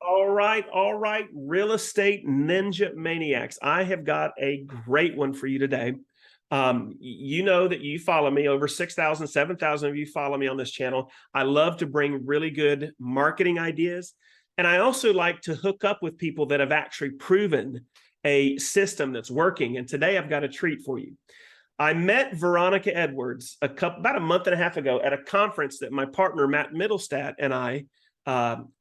All right, real estate ninja maniacs. I have got a great one for you today. You know that you follow me, over 6,000, 7,000 of you follow me on this channel. I love to bring really good marketing ideas. And I also like to hook up with people that have actually proven a system that's working. And today I've got a treat for you. I met Veronica Edwards about a month and a half ago at a conference that my partner, Matt Middlestat, and I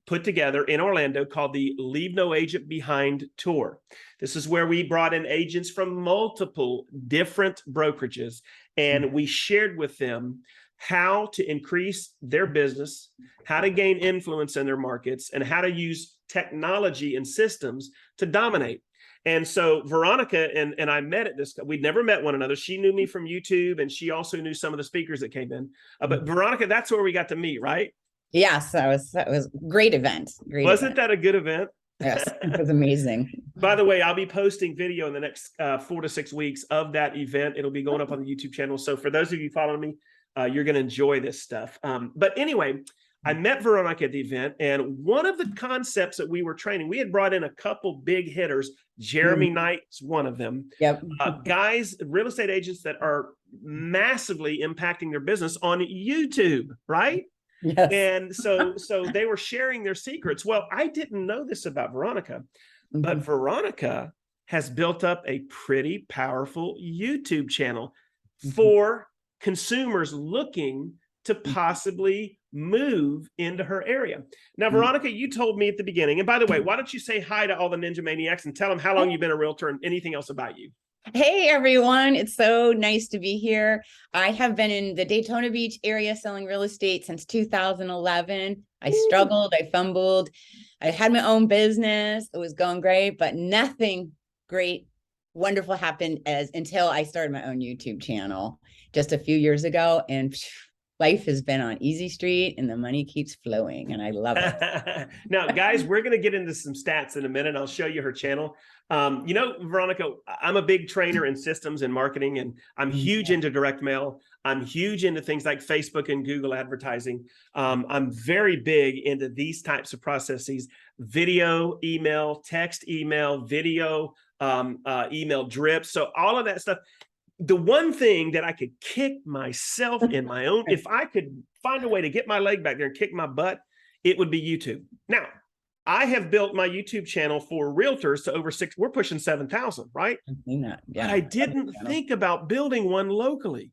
put together in Orlando called the Leave No Agent Behind Tour. This is where we brought in agents from multiple different brokerages, and we shared with them how to increase their business, how to gain influence in their markets, and how to use technology and systems to dominate. And so Veronica and I met at this, we'd never met one another. She knew me from YouTube, and she also knew some of the speakers that came in. But Veronica, that's where we got to meet, right? Yes, that was a great event. Wasn't that a good event? Yes, it was amazing. By the way, I'll be posting video in the next 4 to 6 weeks of that event. It'll be going up on the YouTube channel. So for those of you following me, you're going to enjoy this stuff. But anyway, I met Veronica at the event, and one of the concepts that we were training, we had brought in a couple big hitters. Jeremy Knight's one of them. Yep. Guys, real estate agents that are massively impacting their business on YouTube, right? Yes. And so they were sharing their secrets. Well, I didn't know this about Veronica, but Veronica has built up a pretty powerful YouTube channel for consumers looking to possibly move into her area. Now, Veronica, you told me at the beginning, and by the way, why don't you say hi to all the Ninja Maniacs and tell them how long you've been a realtor and anything else about you? Hey, everyone. It's so nice to be here. I have been in the Daytona Beach area selling real estate since 2011. I struggled, I fumbled. I had my own business. It was going great, but nothing great, wonderful happened until I started my own YouTube channel just a few years ago. And life has been on easy street and the money keeps flowing, and I love it. Now, guys, we're going to get into some stats in a minute. I'll show you her channel. You know, Veronica, I'm a big trainer in systems and marketing, and I'm huge into direct mail. I'm huge into things like Facebook and Google advertising. I'm very big into these types of processes: video, email, text, email, video, email drips. So all of that stuff. The one thing that I could kick myself in my own, if I could find a way to get my leg back there and kick my butt, it would be YouTube. Now, I have built my YouTube channel for realtors to over we're pushing 7,000, right? Yeah. But I didn't think about building one locally.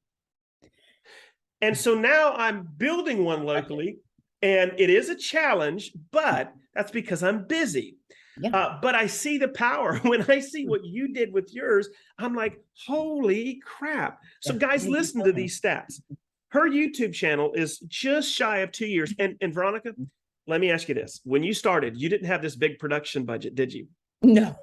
And so now I'm building one locally, and it is a challenge, but that's because I'm busy. Yeah. But I see the power. When I see what you did with yours, I'm like, holy crap. So guys, listen to these stats. Her YouTube channel is just shy of 2 years. And Veronica, let me ask you this. When you started, you didn't have this big production budget, did you? No.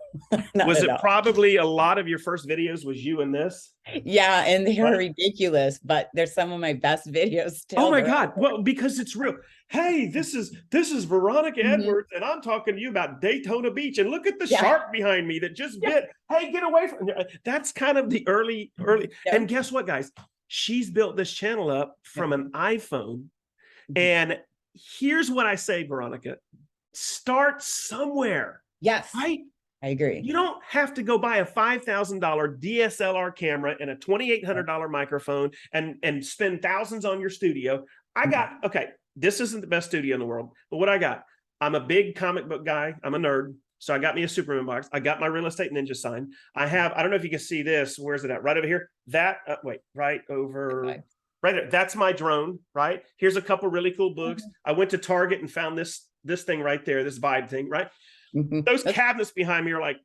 Was it probably a lot of your first videos was you in this? Yeah, and they are ridiculous, but they're some of my best videos still. Oh my God. Well, because it's real. Hey, this is Veronica Edwards, and I'm talking to you about Daytona Beach, and look at the shark behind me that just bit. Hey, get away from that's kind of the early. And guess what, guys? She's built this channel up from an iPhone. And here's what I say, Veronica. Start somewhere. Yes. Right? I agree. You don't have to go buy a $5,000 DSLR camera and a $2,800 microphone and spend thousands on your studio. I got, okay, this isn't the best studio in the world, but what I got, I'm a big comic book guy. I'm a nerd. So I got me a Superman box. I got my real estate ninja sign. I don't know if you can see this. Where's it at? Right over here. That, wait, right over, right there. That's my drone, right? Here's a couple really cool books. I went to Target and found this thing right there, this vibe thing, right? Those cabinets behind me are like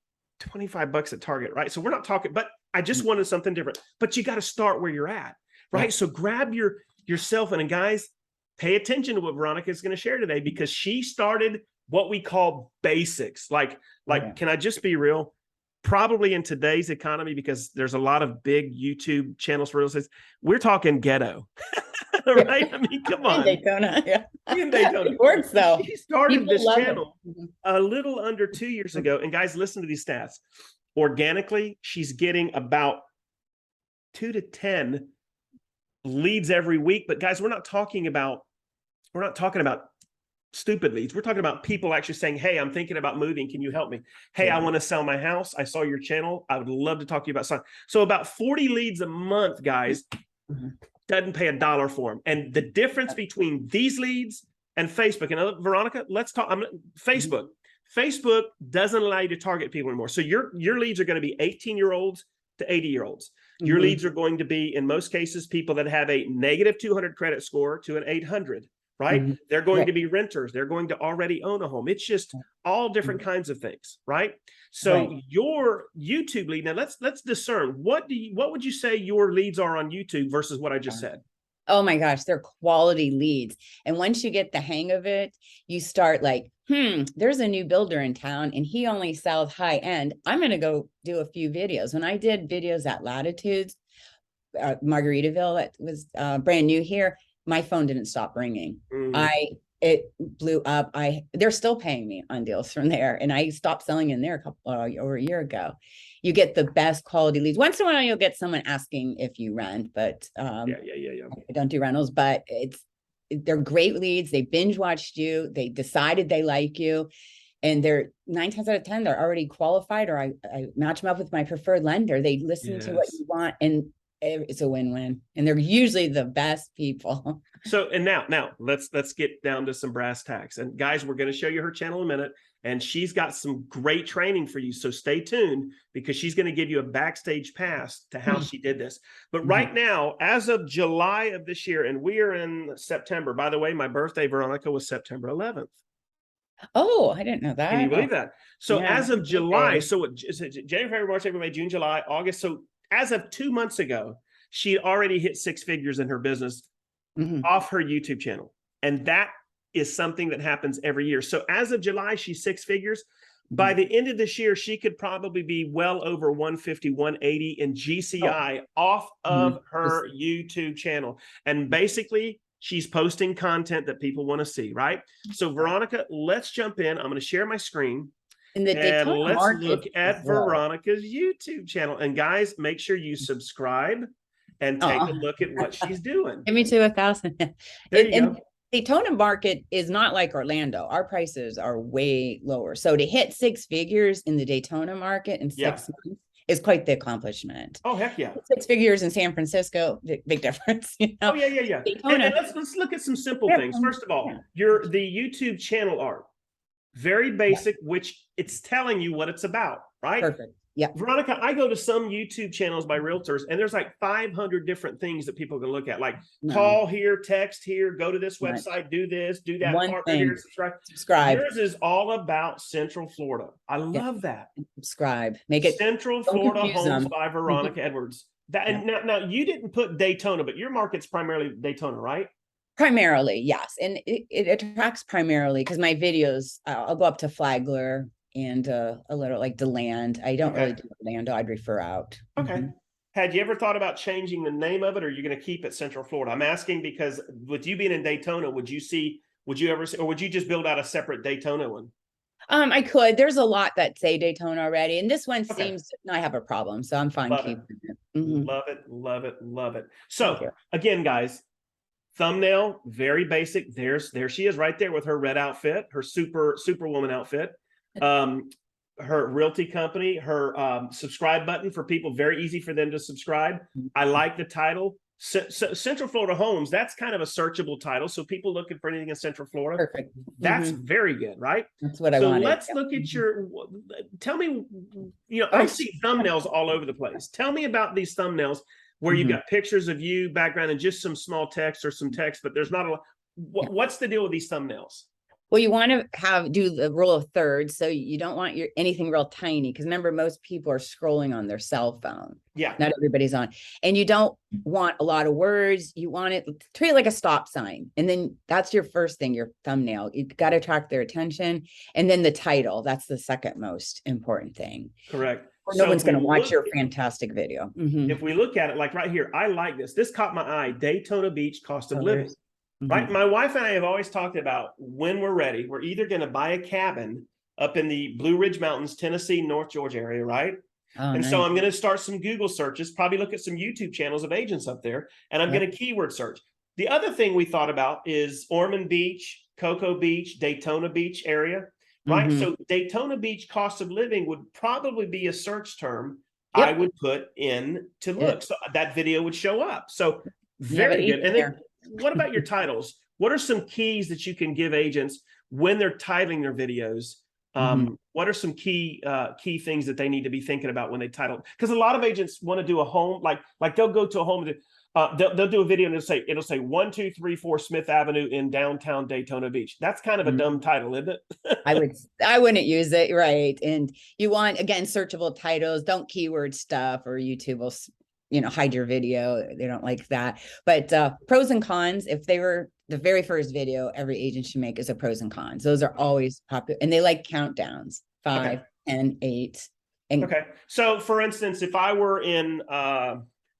$25 at Target, right? So we're not talking, but I just wanted something different. But you got to start where you're at, right? So grab yourself, and guys, pay attention to what Veronica is going to share today, because she started what we call basics. Like, can I just be real? Probably in today's economy, because there's a lot of big YouTube channels for real estate, we're talking ghetto. Right? I mean, come on. In Daytona, In Daytona. It works though. She started this channel a little under 2 years ago. And guys, listen to these stats. Organically, she's getting about 2 to 10 leads every week. But guys, we're not talking about stupid leads. We're talking about people actually saying, hey, I'm thinking about moving. Can you help me? Hey, I want to sell my house. I saw your channel. I would love to talk to you about something. So about 40 leads a month, guys, doesn't pay $1 for them. And the difference between these leads and Facebook, and Veronica, let's talk. Facebook. Facebook doesn't allow you to target people anymore. So your leads are going to be 18-year-olds to 80-year-olds. Your leads are going to be, in most cases, people that have a negative 200 credit score to an 800. Right? They're going to be renters. They're going to already own a home. It's just all different kinds of things, right? So your YouTube lead, now let's discern. What would you say your leads are on YouTube versus what I just said? Oh my gosh, they're quality leads. And once you get the hang of it, you start like, there's a new builder in town and he only sells high end. I'm going to go do a few videos. When I did videos at Latitudes, Margaritaville, that was brand new here, my phone didn't stop ringing. It blew up. They're still paying me on deals from there. And I stopped selling in there over a year ago. You get the best quality leads. Once in a while, you'll get someone asking if you rent, but I don't do rentals, but they're great leads. They binge watched you. They decided they like you. And they're 9 times out of 10, they're already qualified, or I match them up with my preferred lender. They listen to what you want, and it's a win-win. And they're usually the best people. So, and now let's get down to some brass tacks. And guys, we're going to show you her channel in a minute, and she's got some great training for you. So stay tuned, because she's going to give you a backstage pass to how she did this. But right now, as of July of this year, and we are in September, by the way, my birthday, Veronica, was September 11th. Oh, I didn't know that. Can you believe that? So as of July, so January, February, March, April, May, June, July, August. So as of 2 months ago, she already hit 6 figures in her business off her YouTube channel. And that is something that happens every year. So as of July, she's 6 figures. By the end of this year, she could probably be well over 150, 180 in GCI off of her YouTube channel. And basically, she's posting content that people want to see, right? So Veronica, let's jump in. I'm going to share my screen. And let's look at Veronica's YouTube channel. And guys, make sure you subscribe and take a look at what she's doing. Give me to 1,000. There you go. Daytona market is not like Orlando. Our prices are way lower. So to hit 6 figures in the Daytona market in 6 months is quite the accomplishment. Oh, heck yeah. 6 figures in San Francisco, big difference. You know? Oh, yeah. And let's look at some simple things. First of all, the YouTube channel art. Very basic, which it's telling you what it's about, right? Perfect. Yeah. Veronica, I go to some YouTube channels by realtors, and there's like 500 different things that people can look at, like call here, text here, go to this website, do this, do that. One thing, here, subscribe. Yours is all about Central Florida. I love that. Subscribe. Make it Central Florida Homes by Veronica Edwards. And now you didn't put Daytona, but your market's primarily Daytona, right? Primarily, yes. And it attracts primarily because my videos, I'll go up to Flagler and a little like DeLand. I don't really do Orlando. I'd refer out. Okay. Had you ever thought about changing the name of it, or are you going to keep it Central Florida? I'm asking because with you being in Daytona, would you ever see, or would you just build out a separate Daytona one? I could. There's a lot that say Daytona already, and this one seems to not have a problem, so I'm fine keeping it. Love it, love it, love it. So again, guys, thumbnail, very basic. There she is right there with her red outfit, her superwoman outfit. Her realty company, her subscribe button for people, very easy for them to subscribe. I like the title. Central Florida Homes, that's kind of a searchable title. So people looking for anything in Central Florida, perfect. That's very good, right? That's what I wanted. So let's look at tell me, I see thumbnails all over the place. Tell me about these thumbnails where you've got pictures of you, background, and just some small text or some text, but there's not a lot. What's the deal with these thumbnails? Well, you want to do the rule of thirds. So you don't want anything real tiny, because remember, most people are scrolling on their cell phone. Yeah. Not everybody's on. And you don't want a lot of words. You want it, treat it like a stop sign. And then that's your first thing, your thumbnail. You've got to attract their attention. And then the title, that's the second most important thing. Correct. No one's going to watch your fantastic video. If we look at it, like right here, I like this. This caught my eye. Daytona Beach cost of living. Right. My wife and I have always talked about when we're ready, we're either going to buy a cabin up in the Blue Ridge Mountains, Tennessee, North Georgia area. Right. So I'm going to start some Google searches, probably look at some YouTube channels of agents up there, and I'm going to keyword search. The other thing we thought about is Ormond Beach, Cocoa Beach, Daytona Beach area, right? Mhm. So Daytona Beach cost of living would probably be a search term I Yep. would put in to Yeah. look. So that video would show up. So You have it very good. easy And then there. what about your titles? What are some keys that you can give agents when they're titling their videos? Mhm. What are some key things that they need to be thinking about when they title? Because a lot of agents want to do a home, like they'll go to a home, they'll do a video and it'll say 1234 Smith Avenue in downtown Daytona Beach. That's kind of a Mhm. dumb title, isn't it? I wouldn't use it, right? And you want, again, searchable titles. Don't keyword stuff, or YouTube will, hide your video. They don't like that. But pros and cons, if they were the very first video every agent should make, is a pros and cons. Those are always popular, and they like countdowns, 5, Okay. 10, 8. And Okay. So for instance, if I were in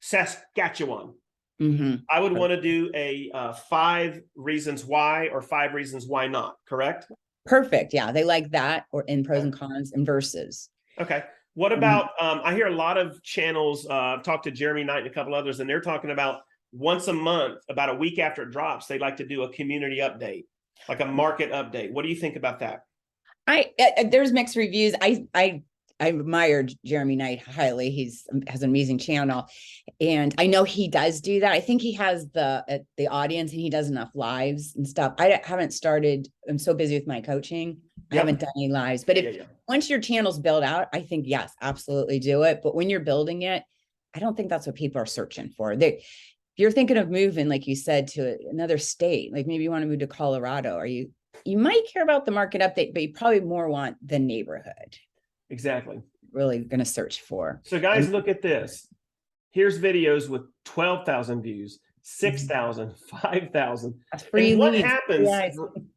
Saskatchewan, Mhm. I would want to do a 5 reasons why or 5 reasons why not, correct? Perfect. Yeah, they like that, or in pros Okay. and cons and verses. Okay. What Mhm. about, I hear a lot of channels, I've talked to Jeremy Knight and a couple others, and they're talking about once a month, about a week after it drops, they like to do a community update, like a market update. What do you think about that? There's mixed reviews. I admire Jeremy Knight highly. Has an amazing channel, and I know he does do that. I think he has the audience, and he does enough lives and stuff. I haven't started. I'm so busy with my coaching. I Yep. haven't done any lives. But if once your channel's built out, I think yes, absolutely do it. But when you're building it, I don't think that's what people are searching for. If you're thinking of moving, like you said, to another state, like maybe you want to move to Colorado, or you might care about the market update, but you probably more want the neighborhood. Exactly. Really going to search for. So guys, look at this. Here's videos with 12,000 views, 6,000, 5,000. And what happens,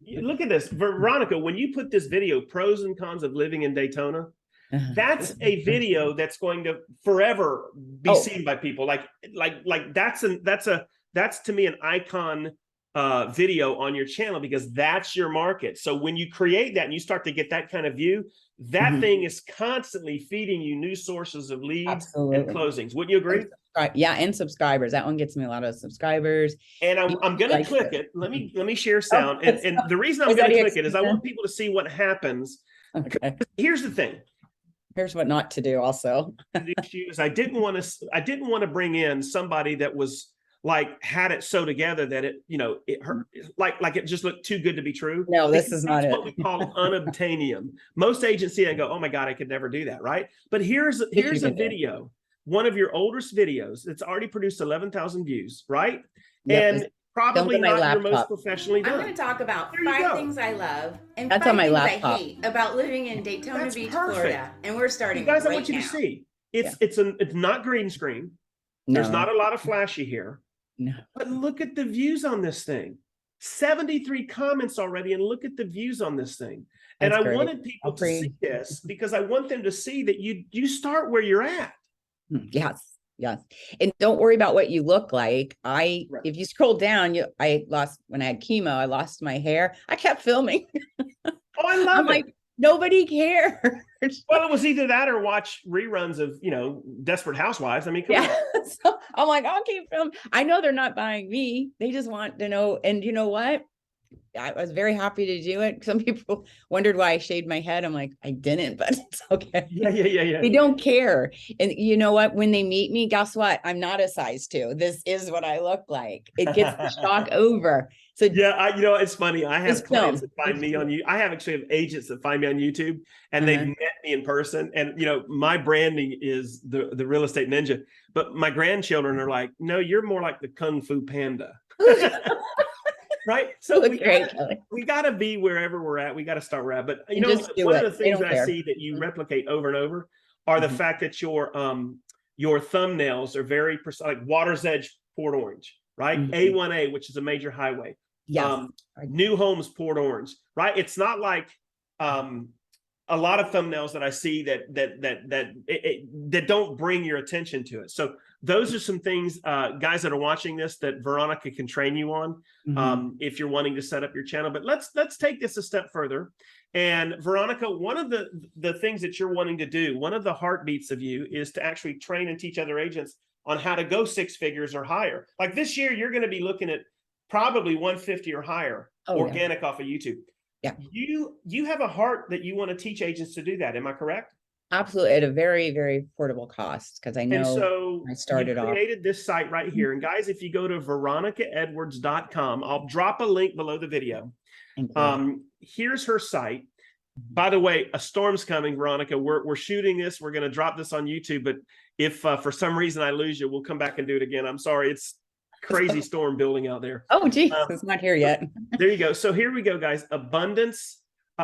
look at this, Veronica, when you put this video, pros and cons of living in Daytona, that's a video that's going to forever be seen by people. That's to me an icon video on your channel, because that's your market. So when you create that and you start to get that kind of view, that thing is constantly feeding you new sources of leads and closings. Wouldn't you agree? Yeah, and subscribers. That one gets me a lot of subscribers. And I'm going to click it. Let me share sound. And the reason I'm going to click it is I want people to see what happens. Okay. Here's the thing. Here's what not to do also. The issue is I didn't want to bring in somebody that was like had it so together that it hurt, like it just looked too good to be true. No, this is not it. What we call unobtainium. Most agents see it and go, oh my God, I could never do that, right? But here's a video, one of your oldest videos. It's already produced 11,000 views, right? Yep. And probably not your most professionally done. I'm going to talk about 5 things I love and That's 5 on my things laptop. I hate about living in Daytona Beach, Florida. And we're starting. You guys, right I want you now. to see. It's not green screen. No. There's not a lot of flashy here. No. But look at the views on this thing. 73 comments already, and look at the views on this thing. And I wanted people to see this because I want them to see that you start where you're at. Yes. And don't worry about what you look like. If you scroll down, when I had chemo, I lost my hair. I kept filming. Oh, I love it. Like, nobody cares. Well, it was either that or watch reruns of, Desperate Housewives. I mean, come on. So I'm like, I'll keep filming. I know they're not buying me. They just want to know. And you know what? I was very happy to do it. Some people wondered why I shaved my head. I'm like, I didn't, but it's okay. Yeah. They don't care. And you know what? When they meet me, guess what? I'm not a size 2. This is what I look like. It gets the shock over. So yeah, it's funny. I have clients that find me on YouTube. I actually have agents that find me on YouTube, and they've met me in person. And my branding is the real estate ninja. But my grandchildren are like, no, you're more like the Kung Fu Panda. Right. So we got to be wherever we're at. We got to start where we're at. But one of the things that I see that you replicate over and over are the fact that your thumbnails are very precise, like Water's Edge, Port Orange, right? A1A, which is a major highway. Yes. New Homes, Port Orange, right? It's not like a lot of thumbnails that I see that don't bring your attention to it. So those are some things, guys that are watching this, that Veronica can train you on if you're wanting to set up your channel. But let's take this a step further. And Veronica, one of the things that you're wanting to do, one of the heartbeats of you, is to actually train and teach other agents on how to go 6 figures or higher. Like this year, you're going to be looking at probably 150 or higher organic off of YouTube. Yeah. You have a heart that you want to teach agents to do that. Am I correct? Absolutely, at a very, very affordable cost, because I And know so I started you off. created this site right here. And guys, if you go to VeronicaEdwards.com, I'll drop a link below the video. Thank you. Here's her site. By the way, a storm's coming, Veronica. We're shooting this. We're going to drop this on YouTube. But if for some reason I lose you, we'll come back and do it again. I'm sorry. It's crazy storm building out there. Oh, geez, it's not here yet. There you go. So here we go, guys. Abundance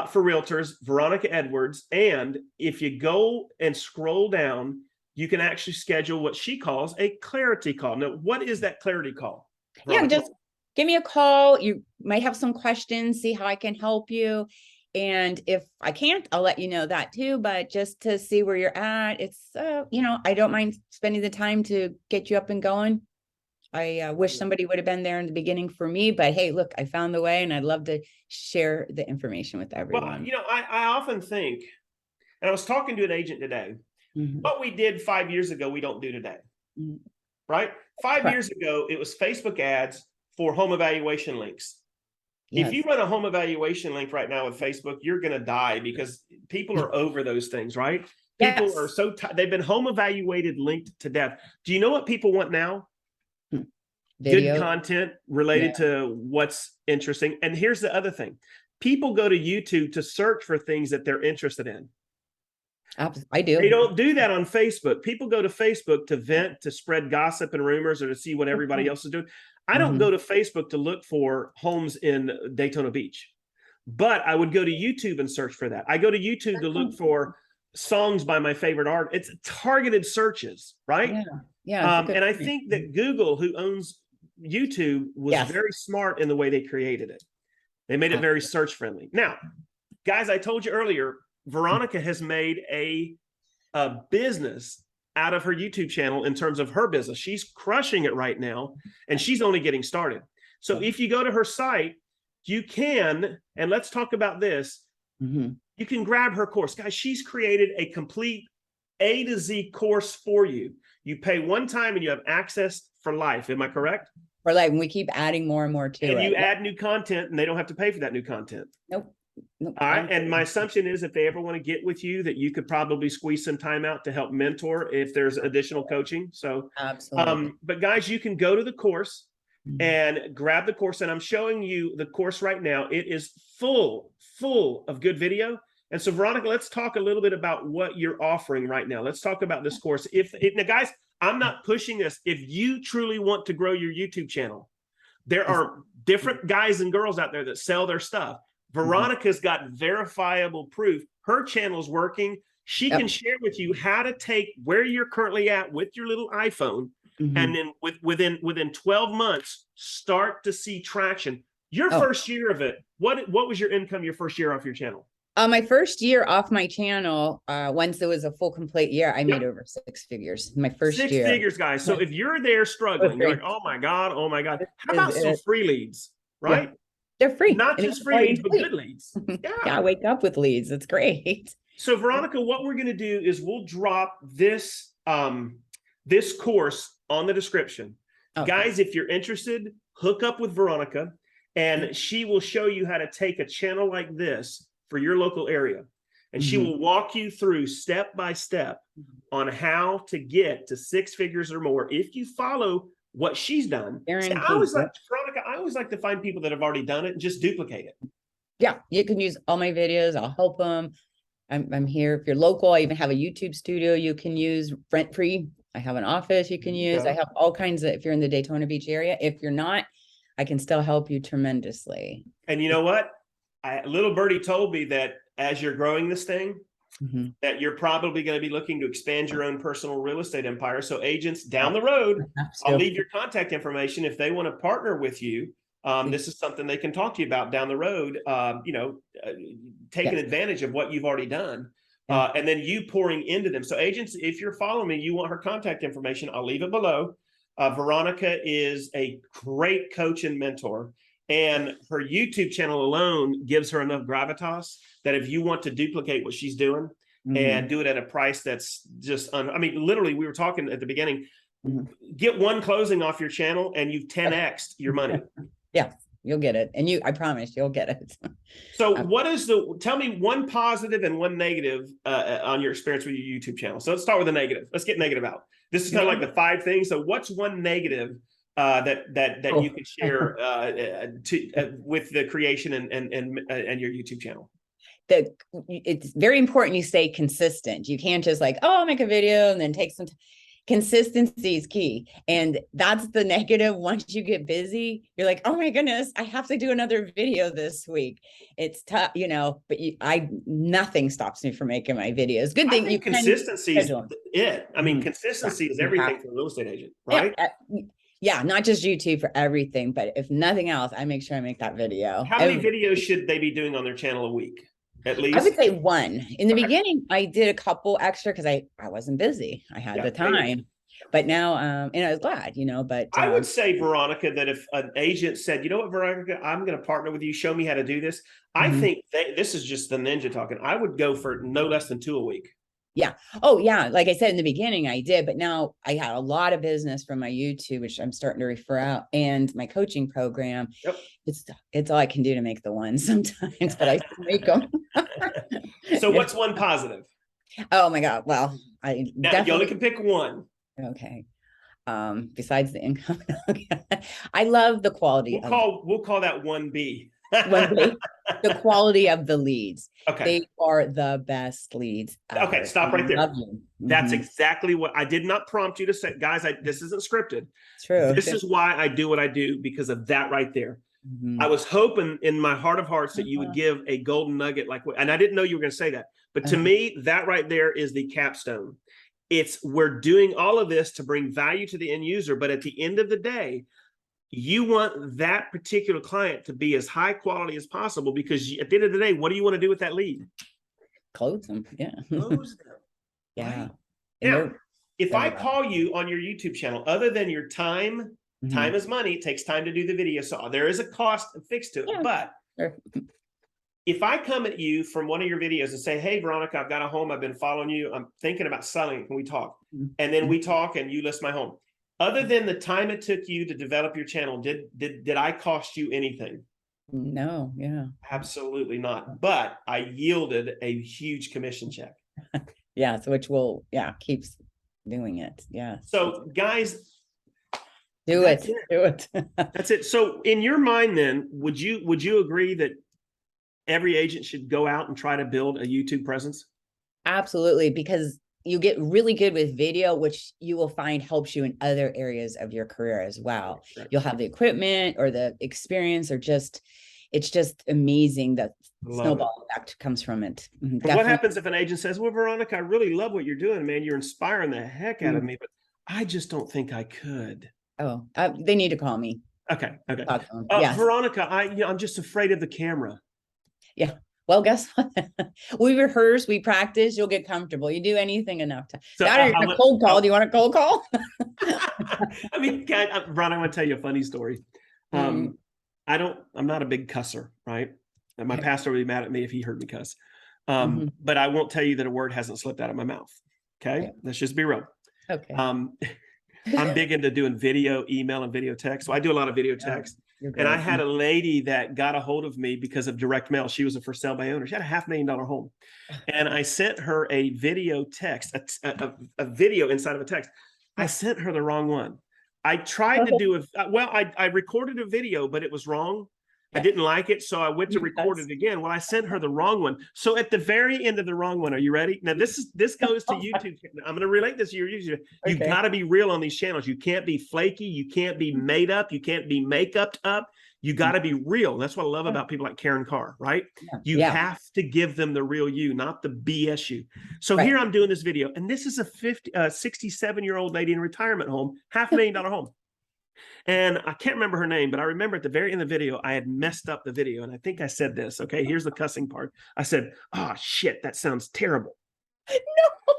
for realtors, Veronica Edwards. And if you go and scroll down, you can actually schedule what she calls a clarity call. Now, what is that clarity call, Veronica? Yeah, just give me a call. You might have some questions, see how I can help you. And if I can't, I'll let you know that too. But just to see where you're at, it's, I don't mind spending the time to get you up and going. I wish somebody would have been there in the beginning for me, but hey, look, I found the way and I'd love to share the information with everyone. Well, I often think, and I was talking to an agent today, what we did 5 years ago, we don't do today, right? 5 years ago, it was Facebook ads for home evaluation links. Yes. If you run a home evaluation link right now with Facebook, you're going to die because people are over those things, right? People are so they've been home evaluated, linked to death. Do you know what people want now? Video. Good content related to what's interesting. And here's the other thing. People go to YouTube to search for things that they're interested in. I do. They don't do that on Facebook. People go to Facebook to vent, to spread gossip and rumors, or to see what everybody else is doing. I don't go to Facebook to look for homes in Daytona Beach, but I would go to YouTube and search for that. I go to YouTube to look for songs by my favorite artist. It's targeted searches, right? Yeah. And I think that Google, who owns YouTube, was very smart in the way they created it. They made it very search friendly. Now, guys, I told you earlier, Veronica has made a business out of her YouTube channel in terms of her business. She's crushing it right now, and she's only getting started. So if you go to her site, you can, and let's talk about this, you can grab her course. Guys, she's created a complete A to Z course for you. You pay one time and you have access for life. Am I correct? For life, and we keep adding more and more to it. And you add new content, and they don't have to pay for that new content. Nope. All right. And my assumption is if they ever want to get with you, that you could probably squeeze some time out to help mentor if there's additional coaching. So, absolutely. But guys, you can go to the course and grab the course. And I'm showing you the course right now. It is full of good video. And so, Veronica, let's talk a little bit about what you're offering right now. Let's talk about this course. Now, guys, I'm not pushing this. If you truly want to grow your YouTube channel, there are different guys and girls out there that sell their stuff. Veronica's got verifiable proof. Her channel's working. She can share with you how to take where you're currently at with your little iPhone, and then within 12 months, start to see traction. Your first year of it, what was your income your first year off your channel? My first year off my channel, once it was a full complete year, I made over 6 figures. My first year. 6 figures, guys. So if you're there struggling, you're like, oh my God. How about some free leads, right? Yeah. They're free. Not just free leads, but good leads. Yeah, I wake up with leads. It's great. So Veronica, what we're going to do is we'll drop this this course on the description. Guys, if you're interested, hook up with Veronica, and she will show you how to take a channel like this for your local area. And she will walk you through step by step on how to get to 6 figures or more if you follow what she's done. See, I always like to find people that have already done it and just duplicate it. Yeah, you can use all my videos. I'll help them. I'm here. If you're local, I even have a YouTube studio you can use rent-free. I have an office you can use. I have all kinds of, if you're in the Daytona Beach area. If you're not, I can still help you tremendously. And you know what? Little birdie told me that as you're growing this thing, that you're probably going to be looking to expand your own personal real estate empire. So agents down the road, I'll leave your contact information. If they want to partner with you, this is something they can talk to you about down the road, taking advantage of what you've already done. And then you pouring into them. So agents, if you're following me, you want her contact information, I'll leave it below. Veronica is a great coach and mentor. And her YouTube channel alone gives her enough gravitas that if you want to duplicate what she's doing and do it at a price that's just, literally, we were talking at the beginning, get one closing off your channel and you've 10x'd your money. Yeah. you'll get it. And I promise you'll get it. So tell me one positive and one negative on your experience with your YouTube channel. So let's start with the negative. Let's get negative out. This is kind of like the 5 things. So what's one negative that you can share with the creation and your YouTube channel? It's very important you stay consistent. You can't just like, oh, I'll make a video and then take some time. Consistency is key. And that's the negative. Once you get busy, you're like, oh my goodness, I have to do another video this week. It's tough, but nothing stops me from making my videos. Good thing you consistency is it. I mean, consistency is everything for a real estate agent, right? Yeah, not just YouTube, for everything. But if nothing else, I make sure I make that video. How many videos should they be doing on their channel a week? At least I would say 1. In the beginning, I did a couple extra because I wasn't busy. I had the time, but now, and I was glad, but I would say, Veronica, that if an agent said, you know what, Veronica, I'm going to partner with you, show me how to do this. I think this is just the ninja talking. I would go for no less than 2 a week. Yeah. Oh, yeah. Like I said in the beginning, I did, but now I had a lot of business from my YouTube, which I'm starting to refer out, and my coaching program. Yep. It's all I can do to make the ones sometimes, but I still make them. So what's one positive? Oh my God. Well, you only can pick one. Okay. Besides the income, I love the quality. We'll call that 1B. The quality of the leads. Okay. They are the best leads ever. Okay, stop right there. That's exactly what I did not prompt you to say. Guys, this isn't scripted. True. This is why I do what I do, because of that right there. I was hoping in my heart of hearts that you would give a golden nugget and I didn't know you were going to say that. But to me, that right there is the capstone. We're doing all of this to bring value to the end user, but at the end of the day, you want that particular client to be as high quality as possible, because at the end of the day, what do you want to do with that lead? Close them. Yeah. Close them. Yeah. Right? Now, if I call you on your YouTube channel, other than your time, time is money. It takes time to do the video. So there is a cost fixed to it. Yeah. But if I come at you from one of your videos and say, hey, Veronica, I've got a home. I've been following you. I'm thinking about selling it. Can we talk? And then we talk and you list my home. Other than the time it took you to develop your channel, did I cost you anything? No, yeah. Absolutely not. But I yielded a huge commission check. Yeah, so which keeps doing it. Yeah. So guys, do it. That's it. So in your mind then, would you agree that every agent should go out and try to build a YouTube presence? Absolutely, because you get really good with video, which you will find helps you in other areas of your career as well. Right. You'll have the equipment or the experience, or it's just amazing that snowball effect comes from it. What happens if an agent says, well, Veronica, I really love what you're doing, man. You're inspiring the heck out of me, but I just don't think I could. Oh, they need to call me. Okay. Yes. Veronica, I'm just afraid of the camera. Yeah. Well, guess what? We rehearse, we practice, you'll get comfortable. You do anything enough time. So, you're a cold call. Do you want a cold call? I mean, Ron, I want to tell you a funny story. I'm not a big cusser, right? And my pastor would be mad at me if he heard me cuss. But I won't tell you that a word hasn't slipped out of my mouth. Okay. Yeah. Let's just be real. Okay. I'm big into doing video, email, and video text. So I do a lot of video text. And I had a lady that got a hold of me because of direct mail. She was a for sale by owner. She had a $500,000 home. And I sent her a video text, a video inside of a text. I sent her the wrong one. I tried to do I recorded a video, but it was wrong. I didn't like it. So I went to record it again. Well, I sent her the wrong one. So at the very end of the wrong one, are you ready? Now this goes to YouTube. I'm going to relate this to your YouTube. You got to be real on these channels. You can't be flaky. You can't be made up. You can't be makeup up. You got to be real. That's what I love about people like Karen Carr, right? You have to give them the real you, not the BS you. So here I'm doing this video, and this is a 67-year-old lady in a retirement home, $500,000 home. And I can't remember her name, but I remember at the very end of the video, I had messed up the video. And I think I said this. Okay, here's the cussing part. I said, oh, shit, that sounds terrible. No.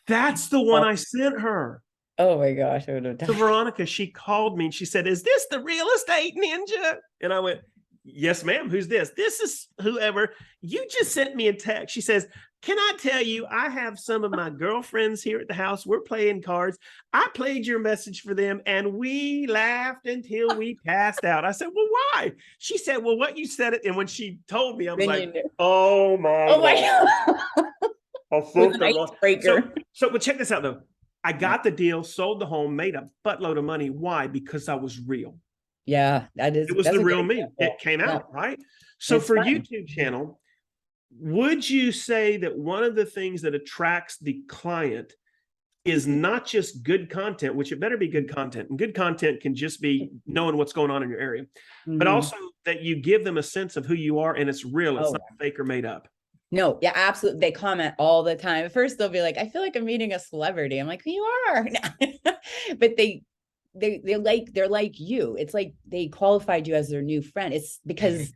That's the one I sent her. Oh, my gosh. I would have died. So Veronica, she called me and she said, is this the real estate ninja? And I went, yes, ma'am. Who's this? This is whoever. You just sent me a text. She says, can I tell you, I have some of my girlfriends here at the house. We're playing cards. I played your message for them and we laughed until we passed out. I said, well, why? She said, well, what you said it. And when she told me, I was like, oh my God. But check this out though. I got the deal, sold the home, made a buttload of money. Why? Because I was real. Yeah, it was the real me. It came out, right? So for YouTube channel, would you say that one of the things that attracts the client is not just good content, which it better be good content, and good content can just be knowing what's going on in your area, but also that you give them a sense of who you are and it's real. It's not fake or made up. No, yeah, absolutely. They comment all the time. At first they'll be like, I feel like I'm meeting a celebrity. I'm like, you are. But they're like you. It's like they qualified you as their new friend. It's because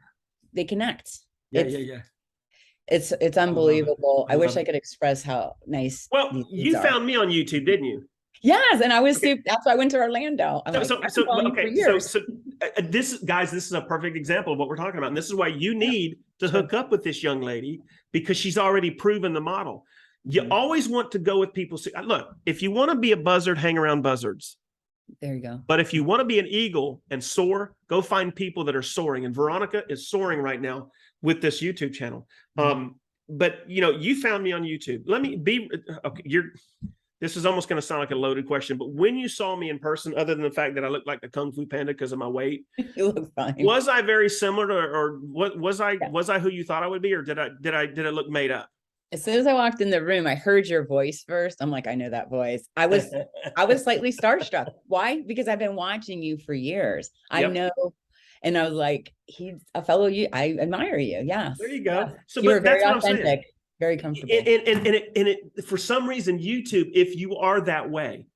they connect. It's unbelievable. I wish I could express how nice. Well, you found me on YouTube, didn't you? Yes, and I was super. That's why I went to Orlando. This is a perfect example of what we're talking about, and this is why you need to hook up with this young lady, because she's already proven the model. You always want to go with people. Look, if you want to be a buzzard, hang around buzzards. There you go. But if you want to be an eagle and soar, go find people that are soaring. And Veronica is soaring right now with this YouTube channel. But you found me on YouTube. Let me be okay. This is almost going to sound like a loaded question, but when you saw me in person, other than the fact that I looked like the Kung Fu Panda because of my weight, you look fine. Was I very similar to, or what was I? Yeah. Was I who you thought I would be, or did it look made up? As soon as I walked in the room, I heard your voice first. I'm like, I know that voice. I was slightly starstruck. Why? Because I've been watching you for years. I know. And I was like, he's a fellow you. I admire you. Yeah. There you go. So you're very authentic, very comfortable. And it for some reason, YouTube, if you are that way,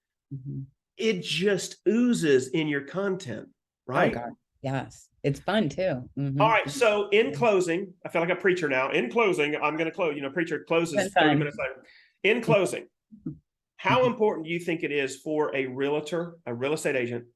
it just oozes in your content, right? Oh God. Yes. It's fun too. All right. So in closing, I feel like a preacher now. In closing, I'm going to close. Preacher closes 30 minutes later. In closing, how important do you think it is for a realtor, a real estate agent,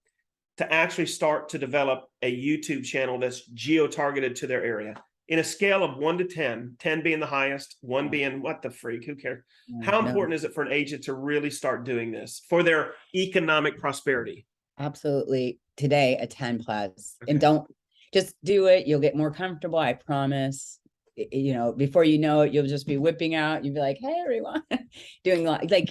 to actually start to develop a YouTube channel that's geo-targeted to their area? In a scale of 1 to 10, 10 being the highest, 1 being what the freak, who cares? How important is it for an agent to really start doing this for their economic prosperity? Absolutely. Today, a 10 plus. And don't just do it. You'll get more comfortable. I promise. Before you know it, you'll just be whipping out. You'll be like, hey, everyone, doing like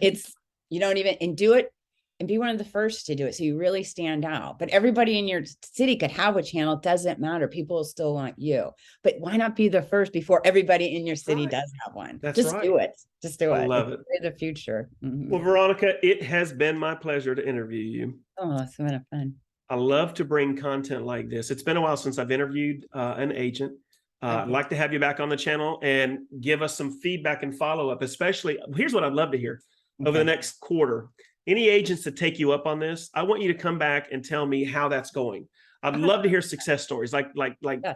you don't even, and do it and be one of the first to do it. So you really stand out. But everybody in your city could have a channel. It doesn't matter. People will still want you. But why not be the first before everybody in your city does have one? Just do it. Just do it. I love it. The future. Well, Veronica, it has been my pleasure to interview you. Oh, it's been fun. I love to bring content like this. It's been a while since I've interviewed an agent. I'd like to have you back on the channel and give us some feedback and follow-up, especially, here's what I'd love to hear over the next quarter. Any agents that take you up on this, I want you to come back and tell me how that's going. I'd love to hear success stories. Like,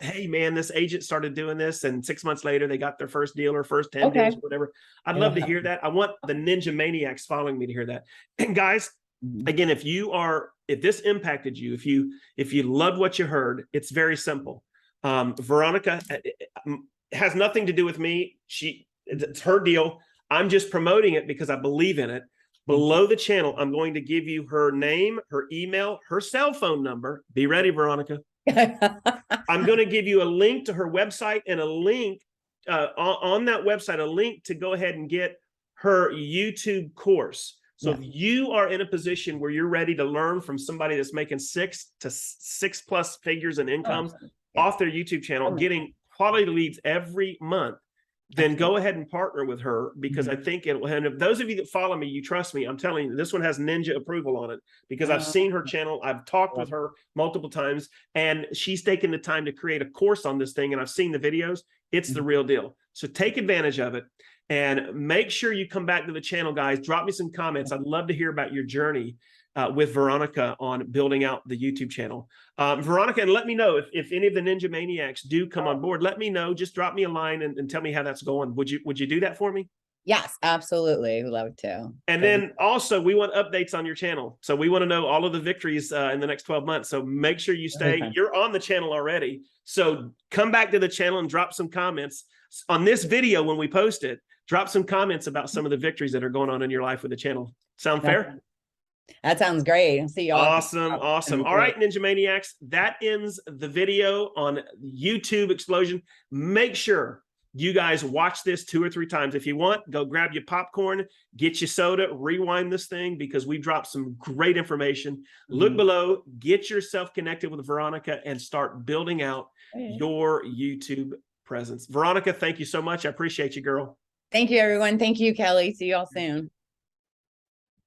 hey man, this agent started doing this and 6 months later they got their first deal or first 10 deals, whatever. I'd love to hear that. I want the ninja maniacs following me to hear that. And guys, again, if this impacted you, if you loved what you heard, it's very simple. Veronica has nothing to do with me. It's her deal. I'm just promoting it because I believe in it. Below the channel, I'm going to give you her name, her email, her cell phone number. Be ready, Veronica. I'm going to give you a link to her website and a link on that website, a link to go ahead and get her YouTube course. So if you are in a position where you're ready to learn from somebody that's making 6 to 6+ figures in income off their YouTube channel, getting quality leads every month, then go ahead and partner with her, because I think it will. And if those of you that follow me, you trust me, I'm telling you, this one has ninja approval on it, because I've seen her channel. I've talked with her multiple times, and she's taken the time to create a course on this thing. And I've seen the videos. It's the real deal. So take advantage of it. And make sure you come back to the channel, guys. Drop me some comments. I'd love to hear about your journey with Veronica on building out the YouTube channel. Veronica, and let me know if any of the Ninja Maniacs do come on board. Let me know. Just drop me a line and tell me how that's going. Would you do that for me? Yes, absolutely. Would love to. And then also we want updates on your channel. So we want to know all of the victories in the next 12 months. So make sure you stay. Okay. You're on the channel already. So come back to the channel and drop some comments on this video when we post it. Drop some comments about some of the victories that are going on in your life with the channel. Sound fair? That sounds great. I'll see y'all. Awesome. Awesome. All right, Ninja Maniacs, that ends the video on YouTube Explosion. Make sure you guys watch this 2 or 3 times. If you want, go grab your popcorn, get your soda, rewind this thing because we dropped some great information. Look below, get yourself connected with Veronica and start building out your YouTube presence. Veronica, thank you so much. I appreciate you, girl. Thank you, everyone. Thank you, Kelly. See you all soon.